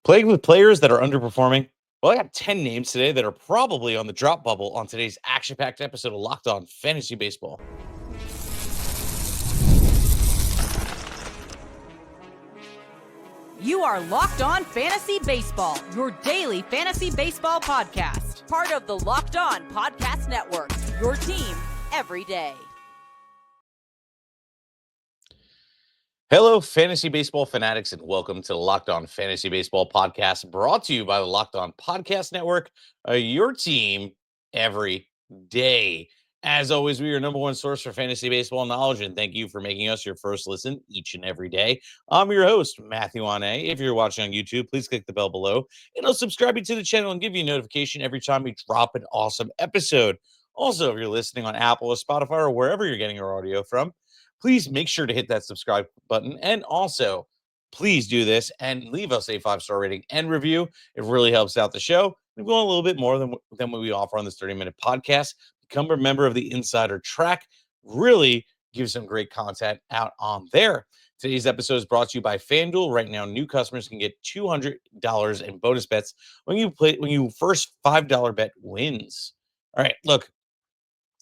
Playing with players that are underperforming. Well, I got 10 names today that are probably on the drop bubble on today's action-packed episode of Locked On Fantasy Baseball. You are Locked On Fantasy Baseball, your daily fantasy baseball podcast. Part of the Locked On Podcast Network, your team every day. Hello, fantasy baseball fanatics, and welcome to the Locked On Fantasy Baseball podcast, brought to you by the Locked On Podcast Network, your team every day. As always, we are your number one source for fantasy baseball knowledge, and thank you for making us your first listen each and every day. I'm your host, Matthew Ane. If you're watching on YouTube, please click the bell below, and I'll subscribe you to the channel and give you a notification every time we drop an awesome episode. Also, if you're listening on Apple or Spotify or wherever you're getting your audio from, please make sure to hit that subscribe button. And also, please do this and leave us a 5-star rating and review. It really helps out the show. We've gone a little bit more than what we offer on this 30-minute podcast. Become a member of the Insider Track. Really gives some great content out on there. Today's episode is brought to you by FanDuel. Right now, new customers can get $200 in bonus bets when you first $5 bet wins. All right, look,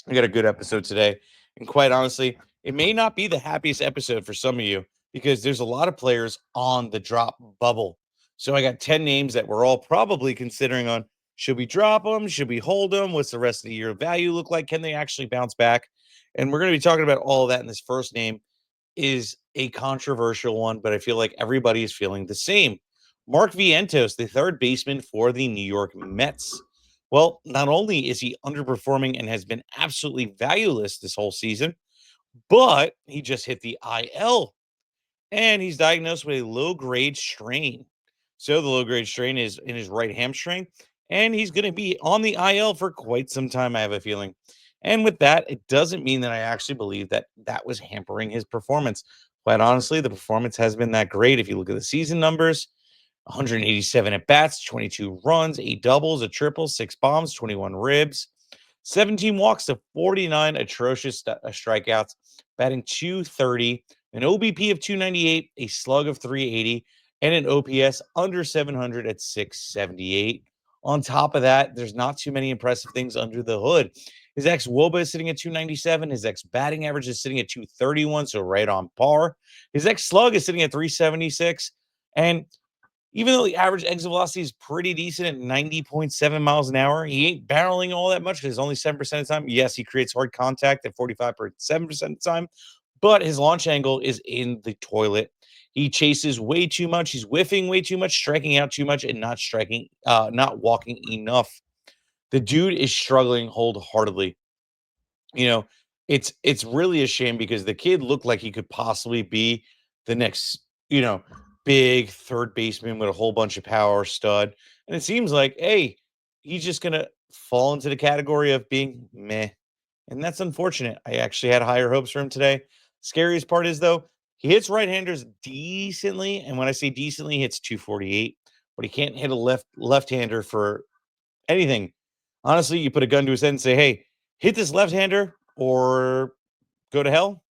we got a good episode today. And quite honestly, it may not be the happiest episode for some of you because there's a lot of players on the drop bubble. So I got 10 names that we're all probably considering on, should we drop them? Should we hold them? What's the rest of the year value look like? Can they actually bounce back? And we're going to be talking about all of that. And this first name is a controversial one, but I feel like everybody is feeling the same. Mark Vientos, the third baseman for the New York Mets. Well, not only is he underperforming and has been absolutely valueless this whole season, but he just hit the IL and he's diagnosed with a low-grade strain. So the low-grade strain is in his right hamstring, and he's going to be on the IL for quite some time, I have a feeling. And with that, it doesn't mean that I actually believe that that was hampering his performance. Quite honestly, the performance has been that great. If you look at the season numbers, 187 at bats, 22 runs, 8 doubles, a triple, 6 bombs, 21 ribs, 17 walks to 49 atrocious strikeouts, batting 230, an OBP of 298, a slug of 380, and an OPS under 700 at 678. On top of that, there's not too many impressive things under the hood. His ex WOBA is sitting at 297. His ex batting average is sitting at 231, so right on par. His ex slug is sitting at 376. And even though the average exit velocity is pretty decent at 90.7 miles an hour, he ain't barreling all that much because only 7% of the time. Yes, he creates hard contact at 45.7% of the time, but his launch angle is in the toilet. He chases way too much. He's whiffing way too much, striking out too much, and not walking enough. The dude is struggling wholeheartedly. You know, it's really a shame because the kid looked like he could possibly be the next, big third baseman with a whole bunch of power stud. And it seems like, hey, he's just gonna fall into the category of being meh. And that's unfortunate. I actually had higher hopes for him today. Scariest part is though, he hits right-handers decently. And when I say decently, he hits 248, but he can't hit a left-hander for anything. Honestly, you put a gun to his head and say, hey, hit this left-hander or go to hell.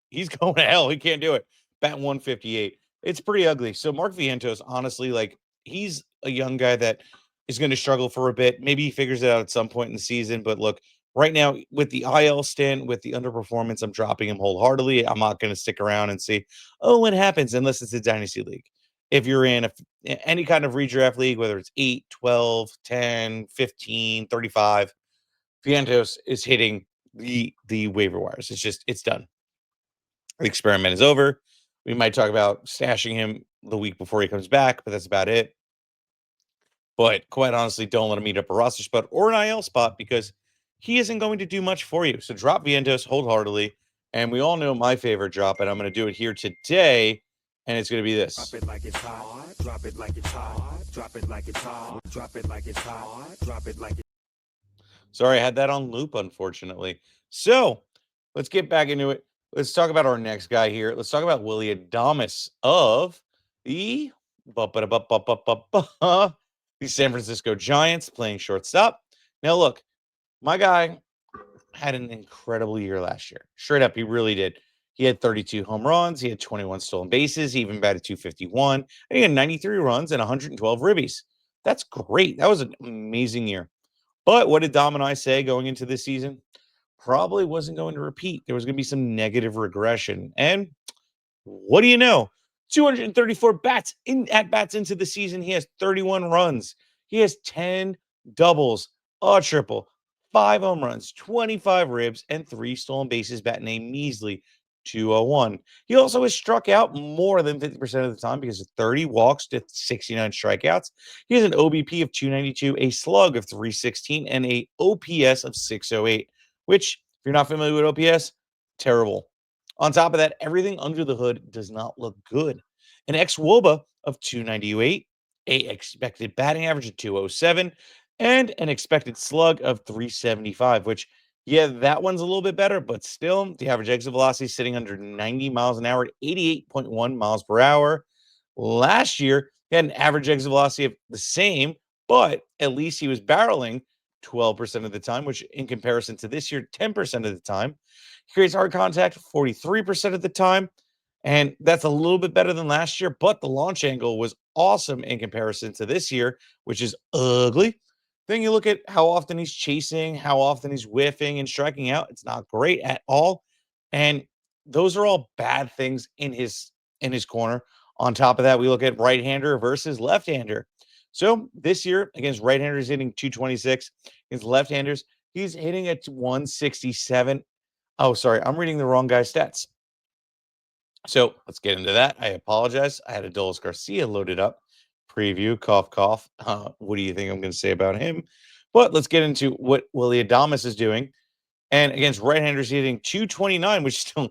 He's going to hell. He can't do it. Bat 158. It's pretty ugly. So Mark Vientos, honestly, he's a young guy that is going to struggle for a bit. Maybe he figures it out at some point in the season. But look, right now with the IL stint, with the underperformance, I'm dropping him wholeheartedly. I'm not going to stick around and see, what happens unless it's a dynasty league. If you're in any kind of redraft league, whether it's 8, 12, 10, 15, 35, Vientos is hitting the waiver wires. It's done. The experiment is over. We might talk about stashing him the week before he comes back, but that's about it. But quite honestly, don't let him eat up a roster spot or an IL spot because he isn't going to do much for you. So drop Vientos wholeheartedly. And we all know my favorite drop, and I'm going to do it here today. And it's going to be this. Drop it like it's hot. Drop it like it's hot. Drop it like it's hot. Drop it like it's hot. Drop it like it's Sorry, I had that on loop, unfortunately. So let's get back into it. Let's talk about our next guy here. Let's talk about Willie Adames of the the San Francisco Giants playing shortstop. Now, look, my guy had an incredible year last year. Straight up, he really did. He had 32 home runs. He had 21 stolen bases. He even batted 251. And he had 93 runs and 112 ribbies. That's great. That was an amazing year. But what did Dom and I say going into this season? Probably wasn't going to repeat. There was going to be some negative regression. And what do you know? 234 at bats into the season. He has 31 runs. He has 10 doubles, a triple, 5 home runs, 25 ribs, and 3 stolen bases, batting a measly 201. He also has struck out more than 50% of the time because of 30 walks to 69 strikeouts. He has an OBP of 292, a slug of 316, and a OPS of 608, which, if you're not familiar with OPS, terrible. On top of that, everything under the hood does not look good. An ex-WOBA of 298, a expected batting average of 207, and an expected slug of 375, which, yeah, that one's a little bit better, but still, the average exit velocity is sitting under 90 miles an hour at 88.1 miles per hour. Last year, he had an average exit velocity of the same, but at least he was barreling 12% of the time, which in comparison to this year, 10% of the time. He creates hard contact 43% of the time. And that's a little bit better than last year, but the launch angle was awesome in comparison to this year, which is ugly. Then you look at how often he's chasing, how often he's whiffing and striking out. It's not great at all. And those are all bad things in his corner. On top of that, we look at right-hander versus left-hander. So this year, against right-handers, hitting 226. Against left-handers, he's hitting at 167. Oh, sorry, I'm reading the wrong guy's stats. So let's get into that. I apologize. I had Adolis Garcia loaded up. Preview, cough, cough. What do you think I'm going to say about him? But let's get into what Willie Adames is doing. And against right-handers, hitting 229, which still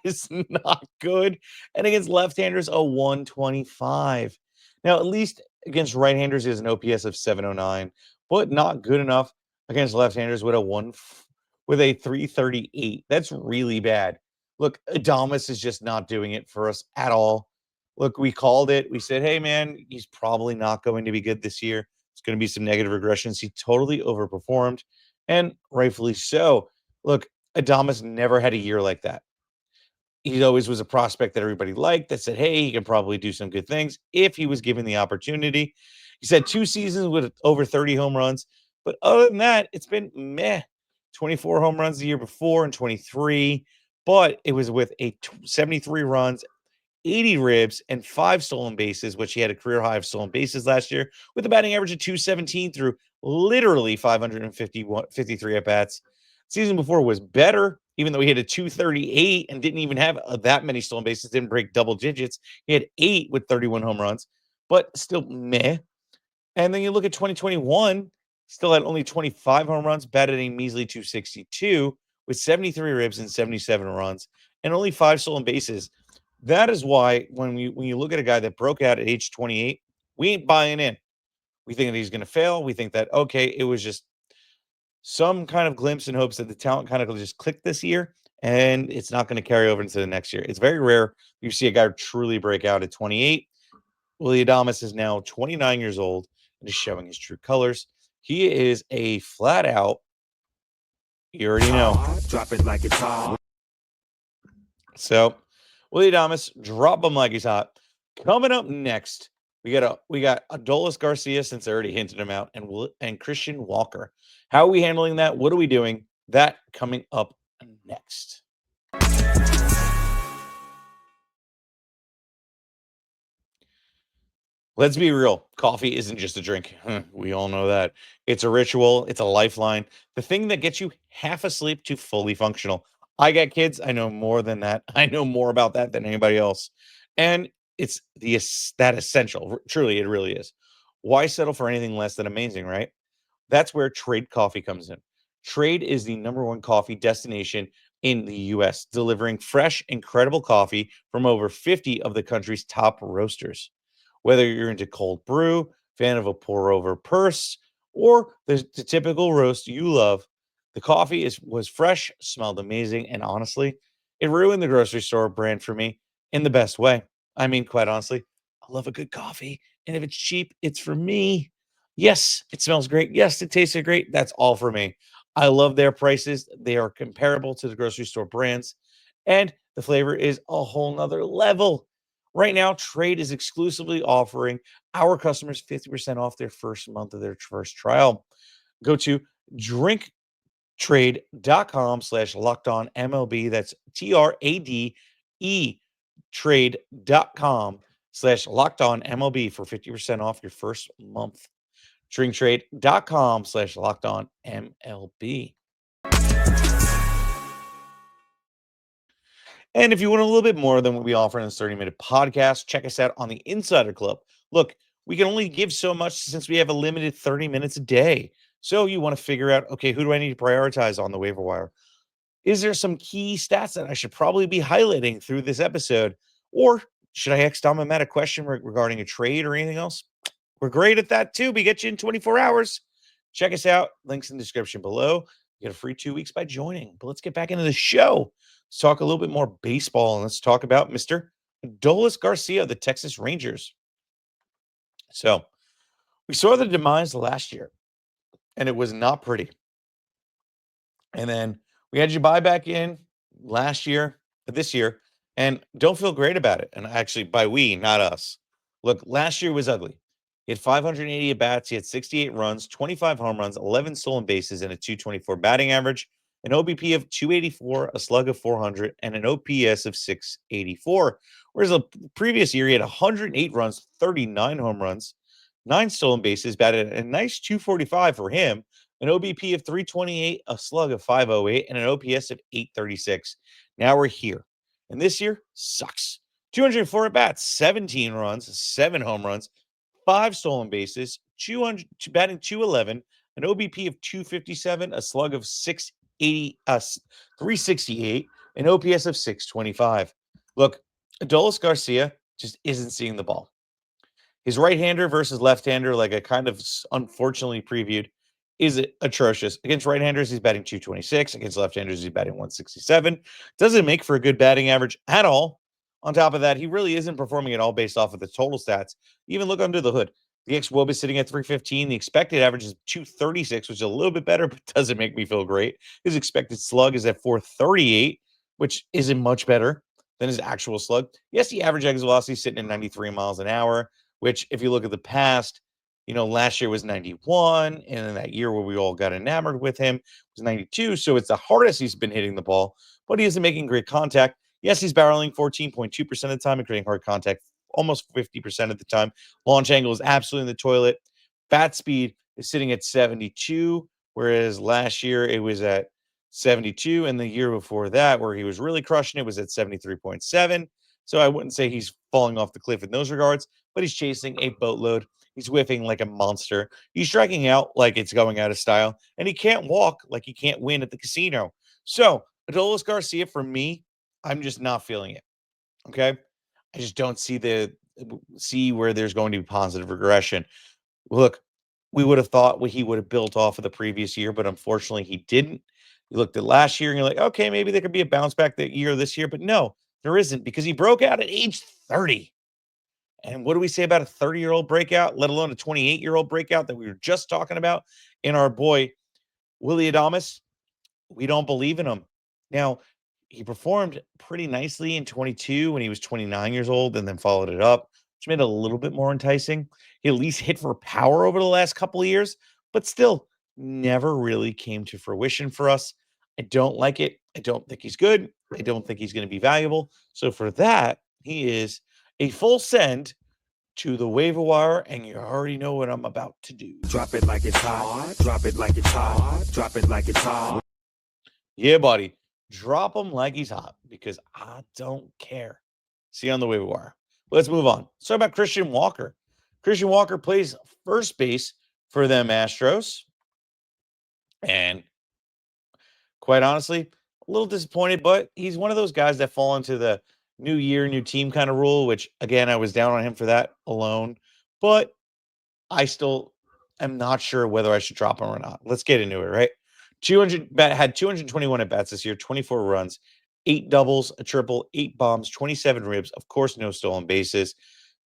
is not good. And against left-handers, a 125. Now, at least against right-handers, he has an OPS of 709, but not good enough against left-handers with a 338. That's really bad. Look, Adames is just not doing it for us at all. Look, we called it. We said, hey, man, he's probably not going to be good this year. It's going to be some negative regressions. He totally overperformed, and rightfully so. Look, Adames never had a year like that. He always was a prospect that everybody liked that said, hey, he can probably do some good things if he was given the opportunity. He said 2 seasons with over 30 home runs. But other than that, it's been meh. 24 home runs the year before and 23. But it was with 73 runs, 80 ribs, and 5 stolen bases, which he had a career high of stolen bases last year, with a batting average of 217 through literally 553 at-bats. Season before was better, even though he had a 238 and didn't even have that many stolen bases, didn't break double digits. He had 8 with 31 home runs, but still meh. And then you look at 2021, still had only 25 home runs, batted a measly 262 with 73 ribs and 77 runs, and only 5 stolen bases. That is why when you look at a guy that broke out at age 28, we ain't buying in. We think that he's going to fail. We think that, okay, it was just some kind of glimpse in hopes that the talent kind of just clicked this year, and it's not going to carry over into the next year. It's very rare you see a guy truly break out at 28. Willie Adames is now 29 years old and is showing his true colors. He is a flat out, you already know. Drop it like it's hot. So, Willie Adames, drop him like he's hot. Coming up next, we got Adolis Garcia, since I already hinted him out, and Christian Walker. How are we handling that? What are we doing? That coming up next. Let's be real. Coffee isn't just a drink. We all know that. It's a ritual. It's a lifeline. The thing that gets you half asleep to fully functional. I got kids. I know more than that. I know more about that than anybody else. And it's that essential. Truly, it really is. Why settle for anything less than amazing, right? That's where Trade Coffee comes in. Trade is the #1 coffee destination in the US, delivering fresh, incredible coffee from over 50 of the country's top roasters. Whether you're into cold brew, fan of a pour over purse, or the typical roast you love, the coffee was fresh, smelled amazing, and honestly, it ruined the grocery store brand for me in the best way. I mean, quite honestly, I love a good coffee, and if it's cheap, it's for me. Yes, it smells great. Yes, it tasted great. That's all for me. I love their prices. They are comparable to the grocery store brands. And the flavor is a whole nother level. Right now, Trade is exclusively offering our customers 50% off their first month of their first trial. Go to drinktrade.com/lockedonmlb. That's TRADE trade.com/lockedonmlb for 50% off your first month. drinktrade.com/lockedonmlb. And if you want a little bit more than what we offer in this 30-minute podcast, check us out on the Insider Club. Look, we can only give so much since we have a limited 30 minutes a day. So you want to figure out, okay, who do I need to prioritize on the waiver wire? Is there some key stats that I should probably be highlighting through this episode? Or should I ask Dom a question regarding a trade or anything else? We're great at that too. We get you in 24 hours. Check us out. Links in the description below. You get a free 2 weeks by joining. But let's get back into the show. Let's talk a little bit more baseball, and let's talk about Mr. Adolis Garcia of the Texas Rangers. So we saw the demise last year, and it was not pretty. And then we had you buy back in this year, and don't feel great about it. And actually, by we, not us. Look, last year was ugly. He had 580 at bats. He had 68 runs, 25 home runs, 11 stolen bases, and a 224 batting average, an OBP of 284, a slug of 400, and an OPS of 684. Whereas the previous year, he had 108 runs, 39 home runs, 9 stolen bases, batted a nice 245 for him, an OBP of 328, a slug of 508, and an OPS of 836. Now we're here. And this year sucks. 204 at bats, 17 runs, 7 home runs, 5 stolen bases, 200, batting 211, an OBP of 257, a slug of 368, an OPS of 625. Look, Adolis Garcia just isn't seeing the ball. His right-hander versus left-hander, like I kind of unfortunately previewed, is atrocious. Against right-handers, he's batting 226. Against left-handers, he's batting 167. Doesn't make for a good batting average at all. On top of that, he really isn't performing at all based off of the total stats. Even look under the hood. The xWOB is sitting at 315. The expected average is 236, which is a little bit better, but doesn't make me feel great. His expected slug is at 438, which isn't much better than his actual slug. Yes, the average exit velocity is sitting at 93 miles an hour, which if you look at the past, last year was 91, and then that year where we all got enamored with him was 92. So it's the hardest he's been hitting the ball, but he isn't making great contact. Yes, he's barreling 14.2% of the time and creating hard contact almost 50% of the time. Launch angle is absolutely in the toilet. Bat speed is sitting at 72, whereas last year it was at 72, and the year before that, where he was really crushing it, was at 73.7. So I wouldn't say he's falling off the cliff in those regards, but he's chasing a boatload. He's whiffing like a monster. He's striking out like it's going out of style, and he can't walk like he can't win at the casino. So Adolis Garcia, for me, I'm just not feeling it. Okay. I just don't see where there's going to be positive regression. Look, we would have thought he would have built off of the previous year, but unfortunately he didn't. You looked at last year and you're like, okay, maybe there could be a bounce back that year this year, but no, there isn't, because he broke out at age 30. And what do we say about a 30-year-old breakout, let alone a 28-year-old breakout that we were just talking about in our boy Willie Adames? We don't believe in him. Now, he performed pretty nicely in 22 when he was 29 years old, and then followed it up, which made it a little bit more enticing. He at least hit for power over the last couple of years, but still never really came to fruition for us. I don't like it. I don't think he's good. I don't think he's going to be valuable. So for that, he is a full send to the waiver wire, and you already know what I'm about to do. Drop it like it's hot. Drop it like it's hot. Drop it like it's hot. Yeah, buddy. Drop him like he's hot, because I don't care. See you on the waiver wire. Let's move on. Let's talk about Christian Walker. Christian Walker plays first base for them Astros. And quite honestly, a little disappointed, but he's one of those guys that fall into the new year, new team kind of rule, which, again, I was down on him for that alone. But I still am not sure whether I should drop him or not. Let's get into it, right? Had 221 at bats this year, 24 runs, 8 doubles, a triple, 8 bombs, 27 ribs. Of course, no stolen bases.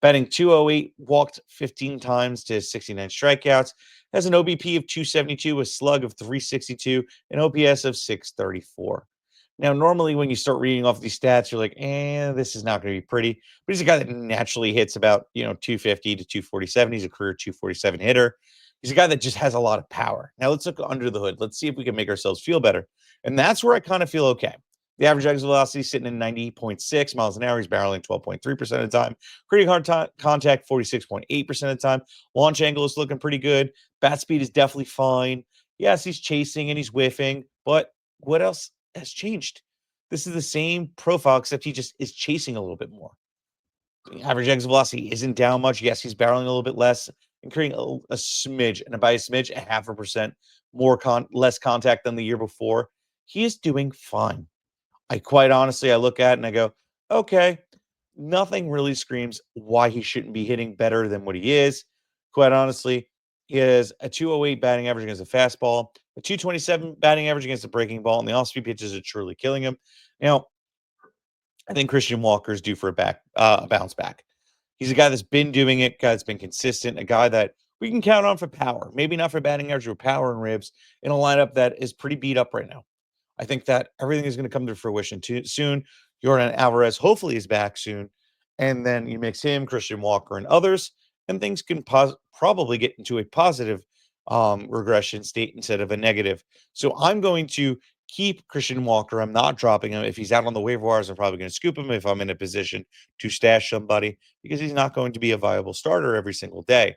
Batting 208, walked 15 times to 69 strikeouts. Has an OBP of 272, a slug of 362, an OPS of 634. Now, normally when you start reading off these stats, you're like, this is not going to be pretty. But he's a guy that naturally hits about, 250 to 247. He's a career 247 hitter. He's a guy that just has a lot of power. Now let's look under the hood. Let's see if we can make ourselves feel better. And that's where I kind of feel okay. The average exit velocity is sitting at 90.6 miles an hour. He's barreling 12.3% of the time. Creating hard contact 46.8% of the time. Launch angle is looking pretty good. Bat speed is definitely fine. Yes, he's chasing and he's whiffing, but what else has changed? This is the same profile, except he just is chasing a little bit more. The average exit velocity isn't down much. Yes, he's barreling a little bit less and creating a smidge, and by a smidge, 0.5% more less contact than the year before. He is doing fine. I quite honestly, I look at it and I go, okay, nothing really screams why he shouldn't be hitting better than what he is. Quite honestly, he has a 208 batting average against a fastball, a 227 batting average against a breaking ball, and the off-speed pitches are truly killing him. Now, I think Christian Walker is due for a bounce back. He's a guy that's been doing it, guy that's been consistent, a guy that we can count on for power. Maybe not for batting average, but power and ribs in a lineup that is pretty beat up right now. I think that everything is going to come to fruition soon. Jordan Alvarez hopefully is back soon. And then you mix him, Christian Walker, and others, and things can probably get into a positive regression state instead of a negative. So I'm going to keep Christian Walker. I'm not dropping him. If he's out on the waiver wires, I'm probably going to scoop him if I'm in a position to stash somebody because he's not going to be a viable starter every single day.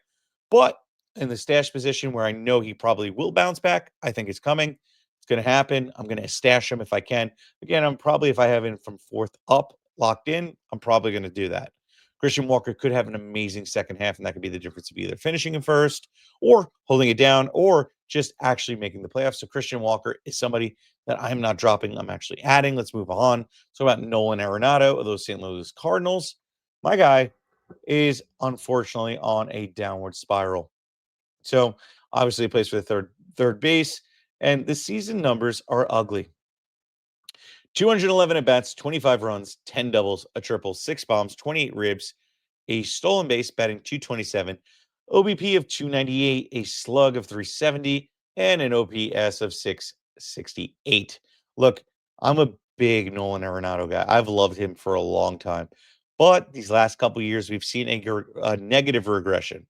But in the stash position where I know he probably will bounce back, I think it's coming. It's going to happen. I'm going to stash him if I can. Again, if I have him from fourth up locked in, I'm probably going to do that. Christian Walker could have an amazing second half, and that could be the difference of either finishing in first or holding it down or just actually making the playoffs. So Christian Walker is somebody that I'm not dropping. I'm actually adding. Let's move on. So about Nolan Arenado of those St. Louis Cardinals. My guy is unfortunately on a downward spiral. So obviously he plays for the third base, and the season numbers are ugly. 211 at bats, 25 runs, 10 doubles, a triple, 6 bombs, 28 ribs, a stolen base, batting 227, OBP of 298, a slug of 370, and an OPS of 668. Look, I'm a big Nolan Arenado guy. I've loved him for a long time. But these last couple of years, we've seen a negative regression.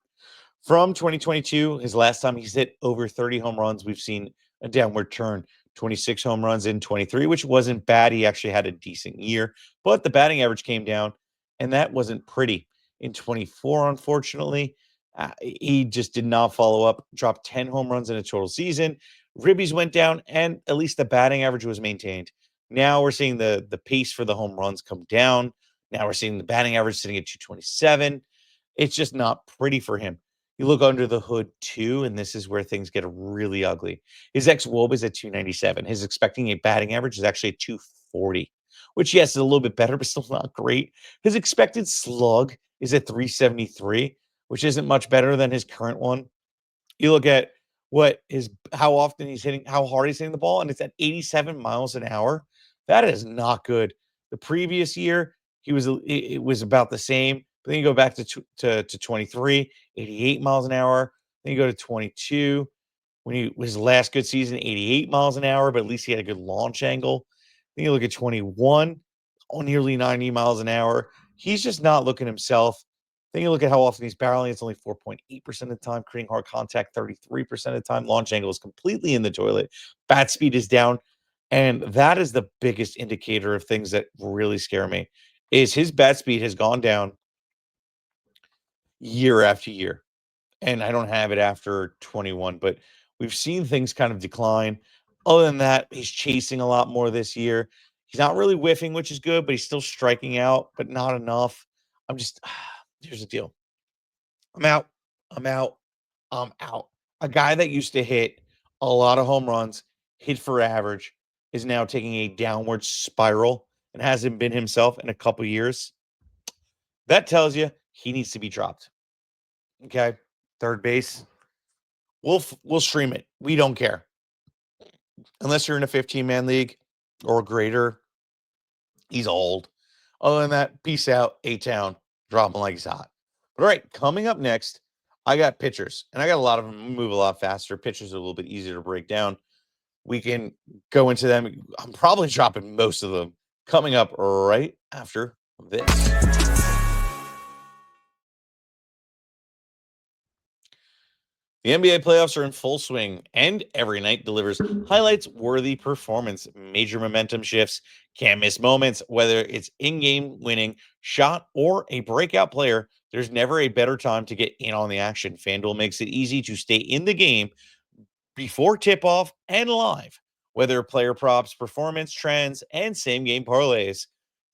From 2022, his last time he's hit over 30 home runs, we've seen a downward turn. 26 home runs in 23, which wasn't bad. He actually had a decent year, but the batting average came down, and that wasn't pretty. In 24, unfortunately, he just did not follow up, dropped 10 home runs in a total season. Ribbies went down, and at least the batting average was maintained. Now we're seeing the pace for the home runs come down. Now we're seeing the batting average sitting at 227. It's just not pretty for him. You look under the hood too, and this is where things get really ugly. His ex-WOB is at 297. His expecting a batting average is actually at 240, which, yes, is a little bit better, but still not great. His expected slug is at 373, which isn't much better than his current one. You look at how often he's hitting, how hard he's hitting the ball, and it's at 87 miles an hour. That is not good. The previous year, it was about the same. But then you go back to 23, 88 miles an hour. Then you go to 22. His last good season, 88 miles an hour, but at least he had a good launch angle. Then you look at 21, nearly 90 miles an hour. He's just not looking himself. Then you look at how often he's barreling. It's only 4.8% of the time, creating hard contact 33% of the time. Launch angle is completely in the toilet. Bat speed is down. And that is the biggest indicator of things that really scare me, is his bat speed has gone down year after year. And I don't have it after 21, but we've seen things kind of decline. Other than that, he's chasing a lot more this year. He's not really whiffing, which is good, but he's still striking out, but not enough. Here's the deal. I'm out. I'm out. I'm out. A guy that used to hit a lot of home runs, hit for average, is now taking a downward spiral and hasn't been himself in a couple years. That tells you he needs to be dropped. Okay. Third base. We'll stream it. We don't care. Unless you're in a 15-man league or greater, he's old. Other than that, peace out, A-Town. Drop him like he's hot. All right, coming up next, I got pitchers. And I got a lot of them move a lot faster. Pitchers are a little bit easier to break down. We can go into them. I'm probably dropping most of them coming up right after this. The NBA playoffs are in full swing, and every night delivers highlights worthy performance, major momentum shifts, can't miss moments, whether it's in game winning shot or a breakout player. There's never a better time to get in on the action. FanDuel makes it easy to stay in the game before tip off and live, whether player props, performance trends, and same game parlays.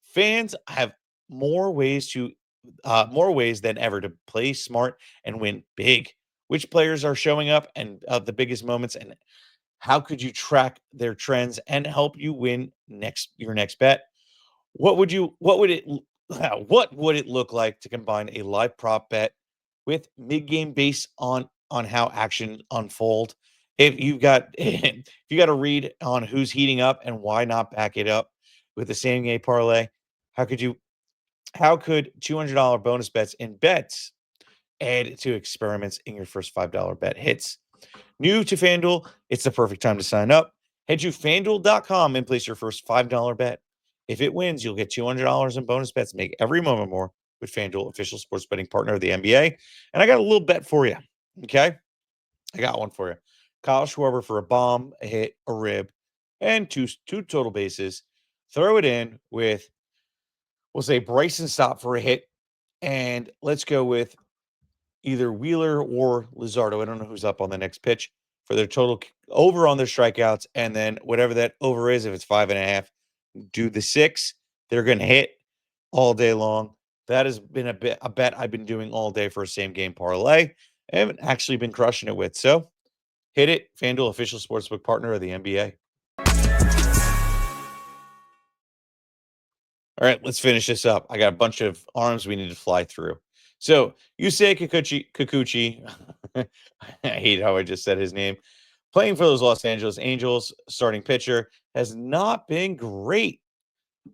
Fans have more ways than ever to play smart and win big. Which players are showing up and the biggest moments, and how could you track their trends and help you win your next bet? What would it look like to combine a live prop bet with mid-game based on how action unfold? If you've got if you got a read on who's heating up and why not back it up with the same game parlay, how could you how could $200 bonus bets in bets add to experiments in your first $5 bet hits? New to FanDuel, it's the perfect time to sign up. Head to fanduel.com and place your first $5 bet. If it wins, you'll get $200 in bonus bets. Make every moment more with FanDuel, official sports betting partner of the NBA. And I got a little bet for you. Okay. I got one for you. Kyle Schwarber for a bomb, a hit, a rib, and two total bases. Throw it in with, we'll say, Bryson Stott for a hit. And let's go with either Wheeler or Luzardo. I don't know who's up on the next pitch for their total over on their strikeouts. And then whatever that over is, if it's 5.5, do the 6. They're going to hit all day long. That has been a bet I've been doing all day for a same game parlay. I haven't actually been crushing it with. So hit it. FanDuel, official sportsbook partner of the NBA. All right, let's finish this up. I got a bunch of arms we need to fly through. So Yusei Kikuchi, I hate how I just said his name, playing for those Los Angeles Angels, starting pitcher, has not been great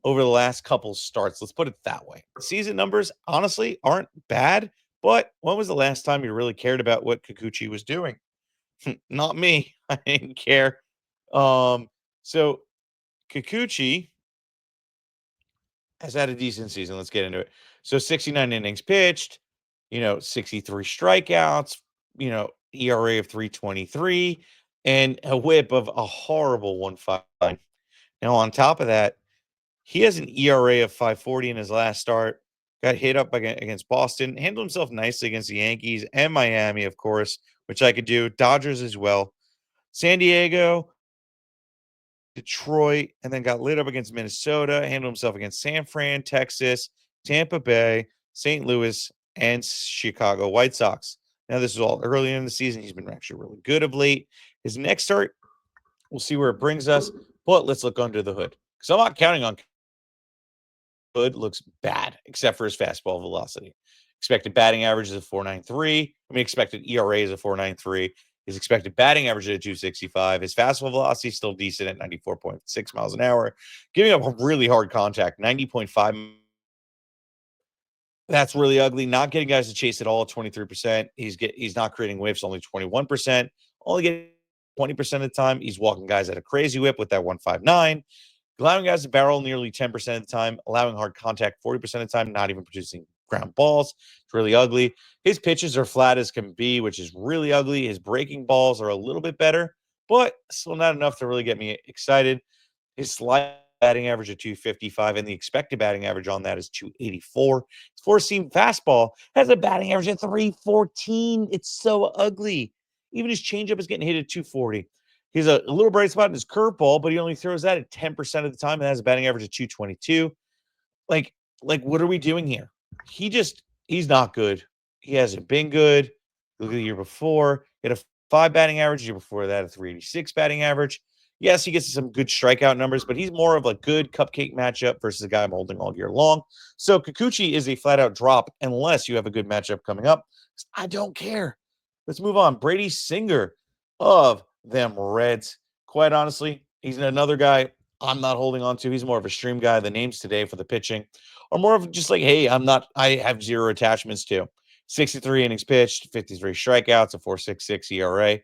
over the last couple starts. Let's put it that way. Season numbers, honestly, aren't bad, but when was the last time you really cared about what Kikuchi was doing? Not me. I didn't care. So Kikuchi has had a decent season. Let's get into it. So 69 innings pitched, 63 strikeouts, ERA of 3.23, and a whip of a horrible 1.59. Now, on top of that, he has an ERA of 5.40 in his last start. Got hit up against Boston, handled himself nicely against the Yankees and Miami, of course, which I could do. Dodgers as well. San Diego, Detroit, and then got lit up against Minnesota, handled himself against San Fran, Texas, Tampa Bay, St. Louis, and Chicago White Sox. Now, this is all early in the season. He's been actually really good of late. His next start, we'll see where it brings us, but let's look under the hood. Because I'm not counting on hood. Looks bad, except for his fastball velocity. Expected batting average is a 4.93. Expected ERA is a 4.93. His expected batting average at 265. His fastball velocity is still decent at 94.6 miles an hour. Giving up a really hard contact, 90.5. That's really ugly. Not getting guys to chase at all at 23%. He's not creating whiffs, only 21%. Only getting 20% of the time. He's walking guys at a crazy whip with that 159. Allowing guys to barrel nearly 10% of the time, allowing hard contact 40% of the time, not even producing ground balls. It's really ugly. His pitches are flat as can be, which is really ugly. His breaking balls are a little bit better, but still not enough to really get me excited. His slide batting average of 255, and the expected batting average on that is 284. His four-seam fastball has a batting average of 314. It's so ugly. Even his changeup is getting hit at 240. He's a little bright spot in his curveball, but he only throws that at 10% of the time and has a batting average of 222. Like, what are we doing here? He's not good. He hasn't been good. Look at the year before. He had a 5 batting average. The year before that, a 386 batting average. Yes, he gets some good strikeout numbers, but he's more of a good cupcake matchup versus a guy I'm holding all year long. So Kikuchi is a flat-out drop unless you have a good matchup coming up. I don't care. Let's move on. Brady Singer of them Reds. Quite honestly, he's another guy I'm not holding on to. He's more of a stream guy. The names today for the pitching are more of just like, hey, I have zero attachments to. 63 innings pitched, 53 strikeouts, a 4.66 ERA.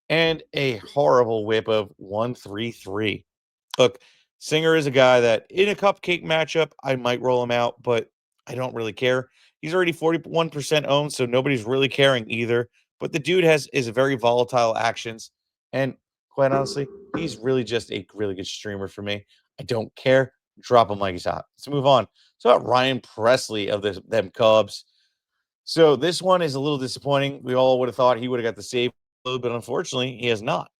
and a horrible whip of 133. Look, Singer is a guy that in a cupcake matchup, I might roll him out, but I don't really care. He's already 41% owned, so nobody's really caring either. But the dude is very volatile actions. And quite honestly, he's really just a really good streamer for me. I don't care. Drop him like he's hot. Let's move on. So about Ryan Presley of them Cubs. So this one is a little disappointing. We all would have thought he would have got the save, but unfortunately, he has not.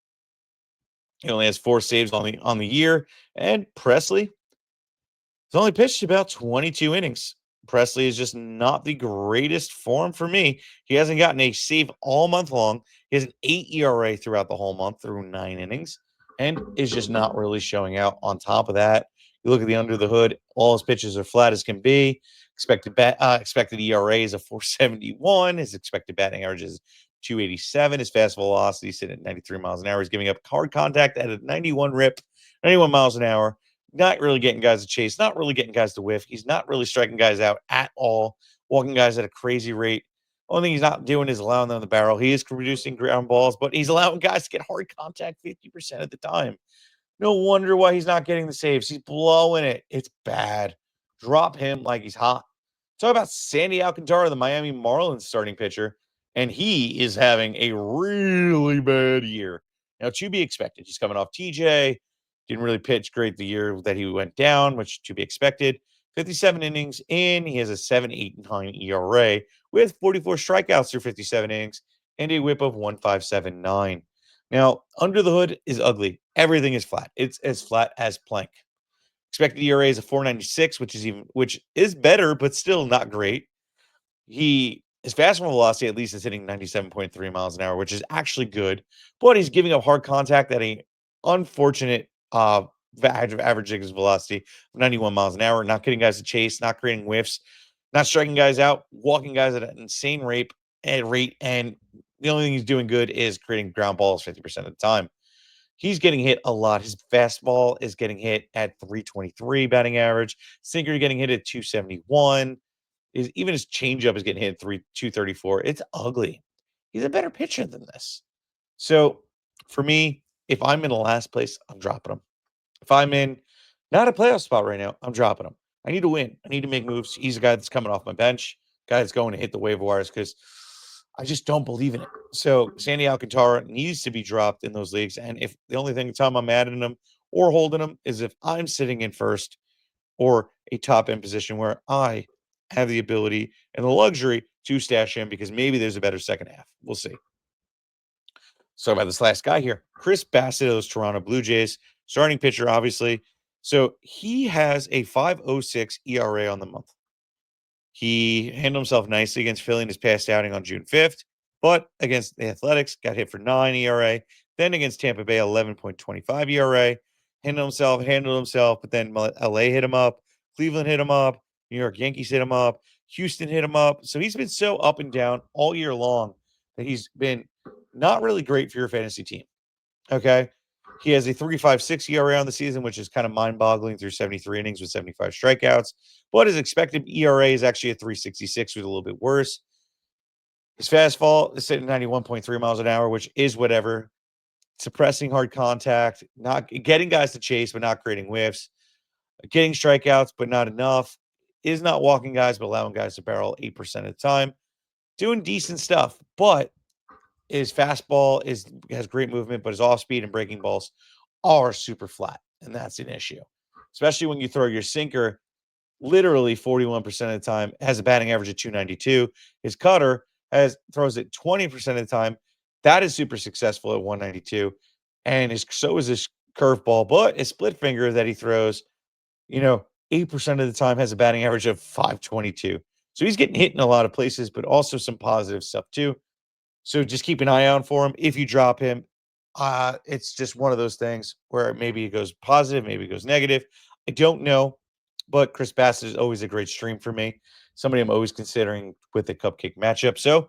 He only has 4 saves on the year, and Presley has only pitched about 22 innings. Presley is just not the greatest form for me. He hasn't gotten a save all month long. He has an 8 ERA throughout the whole month through 9 innings, and is just not really showing out. On top of that, you look at the under the hood, all his pitches are flat as can be. Expected ERA is a 471. His expected batting average is 287. His fastball velocity is sitting at 93 miles an hour. He's giving up hard contact at a 91 rip, 91 miles an hour. Not really getting guys to chase, not really getting guys to whiff. He's not really striking guys out at all, walking guys at a crazy rate. Only thing he's not doing is allowing them the barrel. He is producing ground balls, but he's allowing guys to get hard contact 50% of the time. No wonder why he's not getting the saves. He's blowing it. It's bad. Drop him like he's hot. Talk about Sandy Alcantara, the Miami Marlins starting pitcher, and he is having a really bad year. Now, to be expected, he's coming off TJ, didn't really pitch great the year that he went down, which to be expected. 57 innings in, he has a 7.89 ERA with 44 strikeouts through 57 innings and a whip of 1.579. Now, under the hood is ugly. Everything is flat. It's as flat as plank. Expected ERA is a 4.96, which is better, but still not great. His fastball velocity at least is hitting 97.3 miles an hour, which is actually good, but he's giving up hard contact at a unfortunate averaging his velocity of 91 miles an hour, not getting guys to chase, not creating whiffs, not striking guys out, walking guys at an insane rate, and the only thing he's doing good is creating ground balls 50% of the time. He's getting hit a lot. His fastball is getting hit at 323 batting average. Sinker getting hit at 271. Even his changeup is getting hit at 234. It's ugly. He's a better pitcher than this. So for me, if I'm in the last place, I'm dropping him. If I'm in not a playoff spot right now, I'm dropping him. I need to win. I need to make moves. He's a guy that's coming off my bench, guy that's going to hit the waiver wires because I just don't believe in it. So Sandy Alcantara needs to be dropped in those leagues. And if the only time I'm adding him or holding him is if I'm sitting in first or a top end position where I have the ability and the luxury to stash him because maybe there's a better second half. We'll see. So about this last guy here, Chris Bassitt of those Toronto Blue Jays, starting pitcher, obviously. So he has a 5.06 ERA on the month. He handled himself nicely against Philly in his past outing on June 5th, but against the Athletics, got hit for 9 ERA. Then against Tampa Bay, 11.25 ERA. Handled himself, but then LA hit him up. Cleveland hit him up. New York Yankees hit him up. Houston hit him up. So he's been so up and down all year long that he's been not really great for your fantasy team. Okay. He has a 3.56 ERA on the season, which is kind of mind-boggling through 73 innings with 75 strikeouts. But his expected ERA is actually a 3.66, which is a little bit worse. His fastball is sitting at 91.3 miles an hour, which is whatever. Suppressing hard contact, not getting guys to chase, but not creating whiffs. Getting strikeouts, but not enough. Is not walking guys, but allowing guys to barrel 8% of the time. Doing decent stuff, but his fastball has great movement, but his off speed and breaking balls are super flat, and that's an issue. Especially when you throw your sinker, literally 41% of the time has a batting average of 292. His cutter throws it 20% of the time. That is super successful at 192, and so is his curveball. But his split finger that he throws, 8% of the time has a batting average of 522. So he's getting hit in a lot of places, but also some positive stuff too. So just keep an eye out for him. If you drop him, it's just one of those things where maybe it goes positive, maybe it goes negative. I don't know, but Chris Bassitt is always a great stream for me. Somebody I'm always considering with the cupcake matchup. So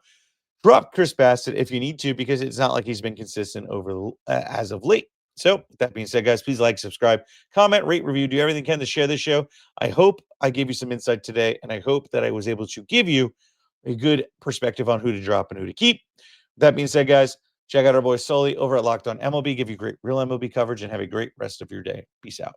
drop Chris Bassitt if you need to, because it's not like he's been consistent as of late. So with that being said, guys, please like, subscribe, comment, rate, review, do everything you can to share this show. I hope I gave you some insight today, and I hope that I was able to give you a good perspective on who to drop and who to keep. That being said, guys, Check out our boys Sully over at Locked On MLB. Give you great real MLB coverage and have a great rest of your day. Peace out.